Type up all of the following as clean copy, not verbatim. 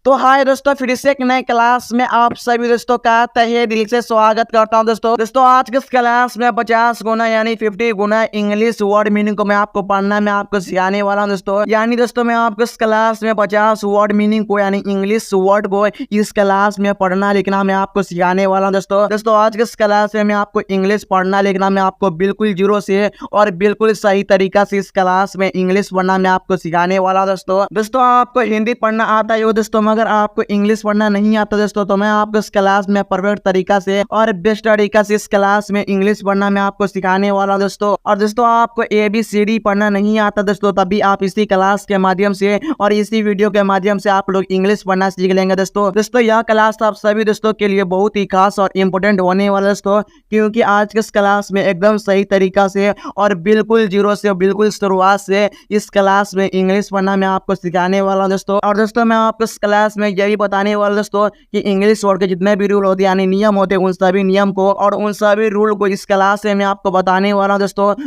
तो हाय दोस्तों, फिर से एक नए क्लास में आप सभी दोस्तों का तहे दिल से स्वागत करता हूं। दोस्तों आज के इस क्लास में 50 गुना यानी 50 गुना इंग्लिश वर्ड मीनिंग को मैं आपको पढ़ना मैं आपको सिखाने वाला हूं दोस्तों। यानी दोस्तों मैं आपको इस क्लास में 50 वर्ड मीनिंग को यानी इंग्लिश वर्ड को इस क्लास में पढ़ना लिखना मैं आपको सिखाने वाला हूं दोस्तों आज के इस क्लास में मैं आपको इंग्लिश पढ़ना लिखना मैं आपको बिल्कुल जीरो से और बिल्कुल सही तरीका से इस क्लास में इंग्लिश पढ़ना मैं आपको सिखाने वाला हूं दोस्तों आपको हिंदी पढ़ना आता है दोस्तों, मगर आपको इंग्लिश पढ़ना नहीं आता दोस्तों, तो मैं आपको इस क्लास में परफेक्ट तरीका से और बेस्ट तरीका से इस क्लास में इंग्लिश पढ़ना मैं आपको सिखाने वाला दोस्तों। और दोस्तों आपको ABCD पढ़ना नहीं आता दोस्तों, तभी आप इसी क्लास के माध्यम से और इसी वीडियो के माध्यम से आप लोग इंग्लिश पढ़ना सीख लेंगे दोस्तों यह क्लास आप सभी दोस्तों के लिए बहुत ही खास और इम्पोर्टेंट होने वाला दोस्तों, क्योंकि आज के इस क्लास में एकदम सही तरीका से और बिल्कुल जीरो से बिल्कुल शुरुआत से इस क्लास में इंग्लिश पढ़ना मैं आपको सिखाने वाला दोस्तों। और दोस्तों मैं आपको इस क्लास में यही बताने वाला दोस्तों कि इंग्लिश वर्ड के जितने भी रूल होते हैं यानी नियम होते हैं, उन सभी नियम को और उन सभी रूल को इस क्लास में मैं आपको बताने वाला हूं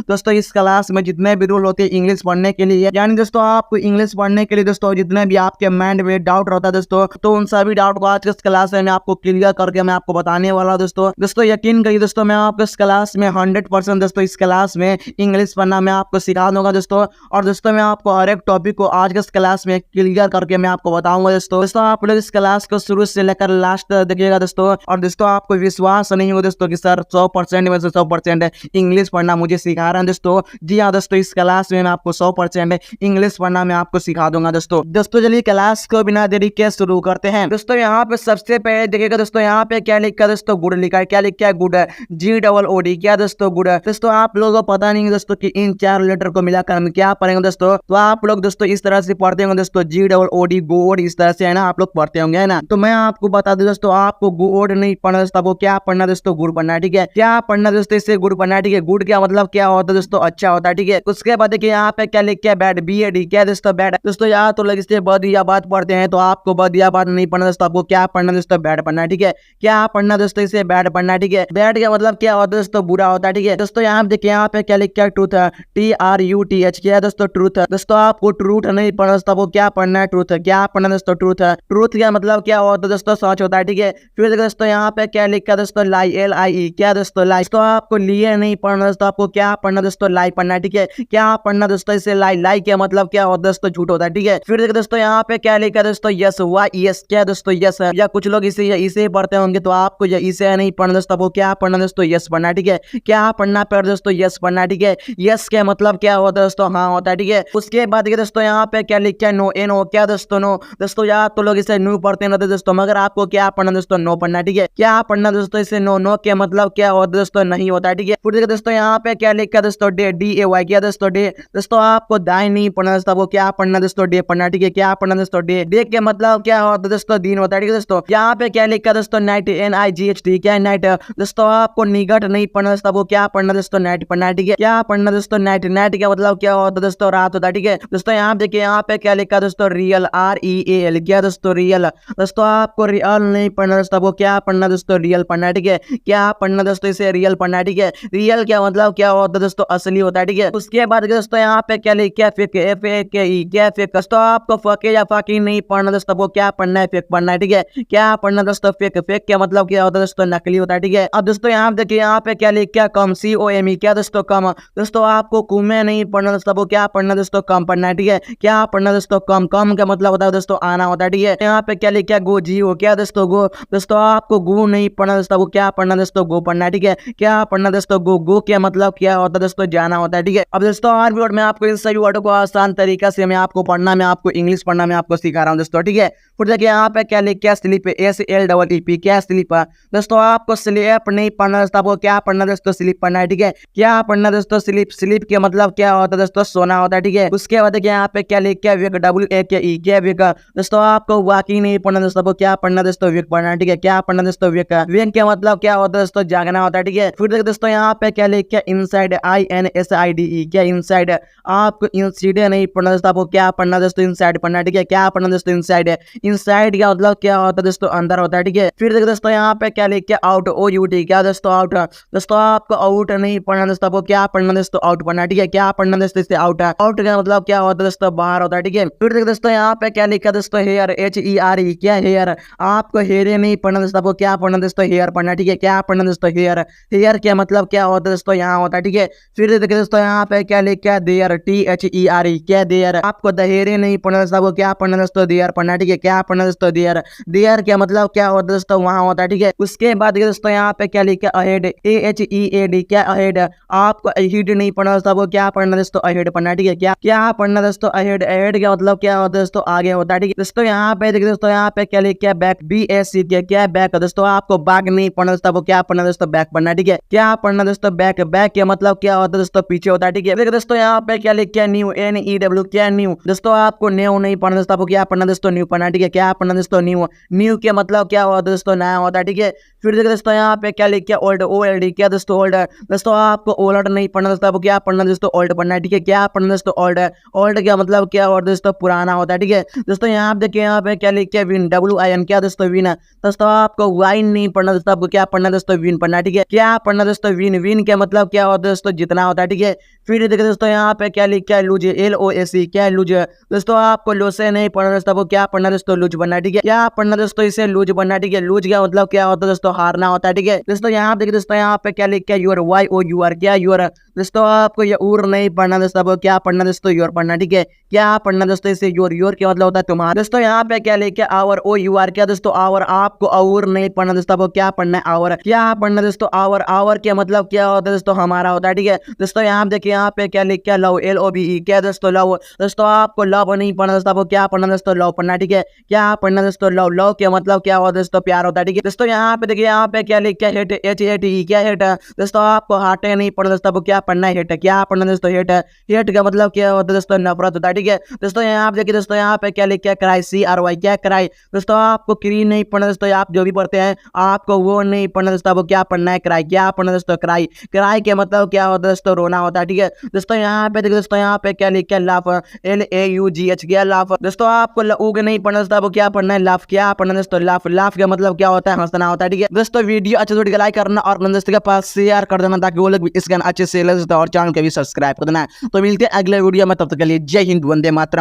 दोस्तों इस क्लास में जितने भी रूल होते हैं इंग्लिश पढ़ने के लिए, यानी दोस्तों आपको इंग्लिश पढ़ने के लिए दोस्तों जितने भी आपके माइंड में डाउट रहता है दोस्तों, तो उन सभी डाउट को आज इस क्लास में आपको क्लियर करके मैं आपको बताने वाला हूं दोस्तों यकीन करिए दोस्तों, मैं आपको इस क्लास में 100% दोस्तों इस क्लास में इंग्लिश पढ़ना मैं आपको सिखा दूंगा दोस्तों। और दोस्तों मैं आपको हर एक टॉपिक को आज के इस क्लास में क्लियर करके मैं आपको बताऊंगा दोस्तों आप लोग इस क्लास को शुरू से लेकर लास्ट तक देखिएगा दोस्तों। और दोस्तों आपको विश्वास नहीं हो दोस्तों कि सर 100% में से 100% इंग्लिश पढ़ना मुझे सिखा रहे हैं दोस्तों, जी हाँ दोस्तों इस क्लास में मैं आपको 100% इंग्लिश पढ़ना मैं आपको सिखा दूंगा दोस्तों चलिए क्लास को बिना देरी के शुरू करते हैं दोस्तों। यहाँ पे सबसे पहले देखिएगा दोस्तों, यहाँ पे क्या लिखा है दोस्तों, गुड लिखा है। क्या लिखा है? Good, GOOD। क्या दोस्तों? गुड। दोस्तों आप लोगों को पता नहीं है दोस्तों कि इन चार लेटर को मिलाकर हम क्या पढ़ेंगे दोस्तों, तो आप लोग दोस्तों इस तरह से पढ़ते होंगे दोस्तों, GOOD गुड, इस तरह से है ना आप लोग पढ़ते होंगे है ना। तो मैं आपको बता दूं दोस्तों, आपको गुड नहीं पढ़ना दोस्तों, आपको क्या पढ़ना दोस्तों, गुड पढ़ना है, ठीक है। क्या पढ़ना दोस्तों, इससे गुड पढ़ना है, ठीक है। गुड क्या मतलब क्या होता है दोस्तों, अच्छा होता है, ठीक है। उसके बाद देखिए यहाँ पे क्या लिखा है, बैड, BAD। क्या दोस्तों? बैड। दोस्तों यहाँ तो लोग इससे बढ़िया बात पढ़ते हैं, तो आपको बढ़िया बात नहीं पढ़ना दोस्तों, आपको क्या पढ़ना दोस्तों, बैड पढ़ना है, ठीक है। क्या पढ़ना दोस्तों, इसे बैड पढ़ना है, ठीक है। बैड का मतलब क्या होता है दोस्तों, बुरा होता है, ठीक है। दोस्तों यहाँ देखिए यहाँ पे क्या लिखा है, ट्रूथ, TRUTH। क्या है दोस्तों? ट्रूथ। दोस्तों आपको ट्रूथ नहीं पढ़ना दोस्तों, आपको क्या पढ़ना है, ट्रूथ। क्या पढ़ना दोस्तों, ट्रूथ। ट्रूथ का मतलब क्या होता है दोस्तों, सच होता है, ठीक है। फिर दोस्तों यहाँ पे क्या लिखा है दोस्तों, लाई, LIE। क्या दोस्तों? लाई। दोस्तों आपको लिए नहीं पढ़ना दोस्तों, आपको क्या पढ़ना दोस्तों, लाई पढ़ना है, ठीक है। क्या पढ़ना दोस्तों, इसे लाई। लाई क्या मतलब क्या होता है दोस्तों, झूठ होता है, ठीक है। फिर देखो दोस्तों यहाँ पे क्या लिखा है दोस्तों, यस, YES। क्या दोस्तों? यस। या कुछ लोग इसे पढ़ते होंगे, तो आपको इसे नहीं पढ़ना दोस्तों, आपको क्या पढ़ना दोस्तों, यस पढ़ना है, ठीक है। क्या पढ़ना पर दोस्तों, यस पढ़ना है, ठीक है। यस क्या मतलब क्या होता है दोस्तों, हाँ होता है, ठीक है। उसके बाद दोस्तों यहाँ पे क्या लिखा है, नो, NO। क्या दोस्तों? नो। दोस्तों यार तो लोग इसे न्यू पढ़ते हैं दोस्तों, मगर आपको क्या पढ़ना दोस्तों, नो पढ़ना है, ठीक है। क्या पढ़ना दोस्तों, इसे नो। नो के मतलब क्या होता है दोस्तों, नहीं होता है, ठीक है। फिर देखिए दोस्तों यहाँ पे क्या लिखा है दोस्तों, डे, DAY। क्या दोस्तों? डे। दोस्तों आपको दाई नहीं पढ़ना दोस्तों, आपको क्या पढ़ना दोस्तों, डे पढ़ना है, ठीक है। क्या पढ़ना दोस्तों, डे। डे के मतलब क्या होता है दोस्तों, दिन होता है, ठीक है दोस्तों। यहाँ पे क्या लिखा है दोस्तों, नाइट, NIGHT। क्या है? नाइट। दोस्तों आपको निगट नहीं पढ़ना दोस्तों, आपको क्या पढ़ना दोस्तों, नाइट पढ़ना है, ठीक है। क्या पढ़ना दोस्तों, नाइट। नाइट का मतलब क्या होता है दोस्तों, रात होता है, ठीक है। दोस्तों यहाँ देखिए यहाँ पे क्या लिखा है दोस्तों, रियल, REAL। क्या दोस्तों? रियल। दोस्तों आपको रियल नहीं पढ़ना दोस्तों, आपको क्या पढ़ना दोस्तों, रियल पढ़ना है, ठीक है। क्या पढ़ना दोस्तों, इसे रियल पढ़ना है, ठीक है। रियल क्या मतलब क्या होता है दोस्तों, असली होता है, ठीक है। उसके बाद दोस्तों यहाँ पे क्या लिखा है, फेक, FAKE। क्या फेक? दोस्तों आपको फके या फाकी नहीं पढ़ना दोस्तों, आपको क्या पढ़ना है, फेक पढ़ना है, ठीक है। क्या पढ़ना दोस्तों, फेक। फेक क्या मतलब क्या होता है दोस्तों, नकली होता है, ठीक है। अब दोस्तों यहाँ देखिए यहाँ पे क्या लिखा है, कम, COME। क्या दोस्तों? कम। दोस्तों आपको कुमे नहीं पढ़ना दोस्तों, आपको क्या पढ़ना दोस्तों, कम पढ़ना है, ठीक है। क्या पढ़ना दोस्तों, कम। कम का मतलब होता है दोस्तों, आना होता है, ठीक है। यहाँ पे क्या लिखा है, गो, GO। क्या दोस्तों? गो। दोस्तों आपको गो नहीं पढ़ना दोस्तों, आपको क्या पढ़ना दोस्तों, गो पढ़ना है, ठीक है। क्या पढ़ना दोस्तों, गो। गो क्या मतलब क्या होता है दोस्तों, जाना होता है, ठीक है। अब दोस्तों हर वीडियो में आपको इन सभी वर्डों को आसान तरीका से मैं आपको पढ़ना मैं आपको इंग्लिश पढ़ना मैं आपको सिखा रहा हूँ दोस्तों, ठीक है। फिर देखिए यहाँ पे क्या लिखा है, स्लीप, SLEEP। क्या स्लीप? दोस्तों आपको स्लीप नहीं पढ़ना दोस्तों, आपको क्या पढ़ना दोस्तों, स्लीप पढ़ना है, ठीक है। क्या पढ़ना दोस्तों, स्लीप। स्लीप के मतलब क्या होता है दोस्तों, सोना होता है, ठीक है। उसके बाद देखिए यहाँ पे क्या लिखा है, वेक, WAKE। क्या वेक? दोस्तों आपको वॉकिंग नहीं पढ़ना दोस्तों, आपको क्या पढ़ना दोस्तों, वेक पढ़ना है, ठीक है। क्या पढ़ना दोस्तों, वेक। वेक के मतलब क्या होता है दोस्तों, जागना होता है, ठीक है। फिर देखिए दोस्तों यहाँ पे क्या लिखा है, इनसाइड, INSIDE। क्या इनसाइड? आपको इनसाइड नहीं पढ़ना दोस्तों, आपको क्या पढ़ना दोस्तों, इनसाइड पढ़ना है, ठीक है। क्या पढ़ना दोस्तों, इनसाइड। इनसाइड का मतलब क्या होता है दोस्तों, अंदर होता है, ठीक है। फिर देखिए दोस्तों यहाँ पे क्या लिखा है, आउट, OUT। क्या दोस्तों? आउट। दोस्तों आपको आउट नहीं पढ़ना दोस्तों, आपको क्या पढ़ना दोस्तों, आउट पढ़ना है, ठीक है। क्या पढ़ना दोस्तों, इससे आउट है। आउट का मतलब क्या होता है दोस्तों, बाहर होता है, ठीक है। फिर देखिए दोस्तों यहाँ पे क्या लिखा है दोस्तों, हेयर, HERE क्या हेयर, आपको हेयर नहीं पढ़ना दोस्तों, आपको क्या पढ़ना दोस्तों, हेयर पढ़ना, ठीक है। क्या पढ़ना दोस्तों, हेयर। हेयर क्या मतलब क्या होता है दोस्तों, यहाँ होता है, ठीक है। फिर देखिए दोस्तों यहाँ पे क्या लिखा है, देयर, THERE क्या देयर, आपको दहेरे नहीं पढ़ना दोस्तों, आपको क्या पढ़ना दोस्तों, देयर पढ़ना, ठीक है। क्या पढ़ना दोस्तों, देयर। देयर क्या मतलब क्या होता है दोस्तों, वहाँ होता है, ठीक है। उसके बाद देखिए दोस्तों यहाँ पे क्या लिखा है, अहेड, AHEAD क्या अहेड, आपको अहेड नहीं पढ़ना दोस्तों, आपको क्या पढ़ना दोस्तों, अहेड पढ़ना, ठीक है। क्या क्या पढ़ना दोस्तों, अहेड। अहेड क्या मतलब क्या होता है दोस्तों, आगे होता है, ठीक है। दोस्तों यहाँ पे देखिए दोस्तों यहाँ पे क्या लिखा है, बैक, BAC क्या है, बैक दोस्तों, आपको बैक नहीं पढ़ना दोस्तों, आपको क्या पढ़ना दोस्तों, बैक पढ़ना, ठीक है। क्या पढ़ना दोस्तों, बैक। बैक क्या मतलब क्या होता है दोस्तों, पीछे होता है, ठीक है। देखिए दोस्तों यहाँ पे क्या लिखा है, न्यू, NEW क्या न्यू, दोस्तों आपको न्यू नहीं पढ़ना दोस्तों, आपको क्या पढ़ना दोस्तों, न्यू पढ़ना, ठीक है। क्या पढ़ना दोस्तों, न्यू। न्यू के मतलब क्या होता है दोस्तों, नया होता है, ठीक है। फिर देखिए दोस्तों यहाँ पे क्या लिखा है, ओल्ड, OLD क्या दोस्तों, ओल्ड। दोस्तों आपको ओल्ड नहीं पढ़ना दोस्तों, आपको क्या पढ़ना दोस्तों, ओल्ड पढ़ना है, ठीक है। क्या पढ़ना दोस्तों, ओल्ड। ओल्ड क्या मतलब क्या होता है दोस्तों, पुराना होता है, ठीक है। दोस्तों यहाँ पे देखिए यहाँ पे क्या लिखा है, विन, WIN क्या दोस्तों, विन। दोस्तों आपको वाइन नहीं पढ़ना दोस्तों, आपको क्या पढ़ना दोस्तों, विन पढ़ना, ठीक है। क्या पढ़ना दोस्तों, विन। विन क्या मतलब क्या होता है दोस्तों, जितना होता है, ठीक है। फिर देखिए दोस्तों यहाँ पे क्या लिखा है, लूज, LOSE क्या है, लूज। दोस्तों आपको लोसे नहीं पढ़ना दोस्तों, आपको क्या पढ़ना दोस्तों, लूज बनना, ठीक है। क्या पढ़ना दोस्तों, इसे लूज बनना, ठीक है। लूज क्या मतलब क्या होता है दोस्तों, हारना होता है, ठीक है। दोस्तों यहाँ देखिए दोस्तों यहाँ पे क्या लिखा है, यूर, YOUR क्या यूर। दोस्तों आपको ये उर नहीं पढ़ना दोस्तों, आपको क्या पढ़ना दोस्तों, योर पढ़ना, ठीक है। क्या पढ़ना दोस्तों, इसे योर। योर क्या मतलब होता है तुम्हारा। दोस्तों यहाँ पे क्या लिखा है, आवर, OUR क्या दोस्तों, आवर, आपको और नहीं पढ़ना दोस्तों, आपको क्या पढ़ना है, आवर। क्या पढ़ना दोस्तों, आवर। आवर क्या मतलब क्या होता है दोस्तों, हमारा होता है, ठीक है। दोस्तों यहाँ देखिए यहाँ पे क्या लिखा है, लव, LOVE क्या दोस्तों, लव। दोस्तों आपको लव नहीं पढ़ना दोस्तों, आपको क्या पढ़ना दोस्तों, लव पढ़ना, ठीक है। क्या पढ़ना दोस्तों, लव। लव क्या मतलब क्या होता है दोस्तों, प्यार होता है, ठीक है। दोस्तों यहाँ पे देखिए यहाँ पे क्या लिखा है, हेट, HATE क्या हेट। दोस्तों आपको हाटे नहीं पढ़ना दोस्तों, आपको क्या पढ़ना है, हेट। क्या पढ़ना दोस्तों, हेट। हेट का मतलब क्या होता है दोस्तों, नफरत होता है, ठीक है। दोस्तों यहाँ पे देखिए दोस्तों यहाँ पे क्या लिखा है, क्राई, CRY क्या क्राई। दोस्तों आपको क्री नहीं पढ़ना दोस्तों, आप जो भी पढ़ते हैं आपको वो नहीं पढ़ना दोस्तों, आपको क्या पढ़ना है, क्राई। क्या पढ़ना दोस्तों, क्राई। क्राई के मतलब क्या होता है दोस्तों, रोना होता है, ठीक है। दोस्तों यहाँ पे देखिए दोस्तों यहाँ पे क्या लिखा है, लाफ, LAUGH क्या लाफ। दोस्तों आपको लऊग नहीं पढ़ना दोस्तों, आपको क्या पढ़ना है, लाफ। क्या पढ़ना दोस्तों, लाफ। लाफ का मतलब क्या होता है, हंसना होता है, ठीक है। दोस्तों वीडियो अच्छा तो लाइक करना और अपने दोस्तों के पास शेयर कर देना, ताकि वो लोग भी इस गाना अच्छे से ले और चैनल को भी सब्सक्राइब कर देना। तो मिलते हैं अगले वीडियो में, तब तक के लिए जय हिंद, वंदे मातरम।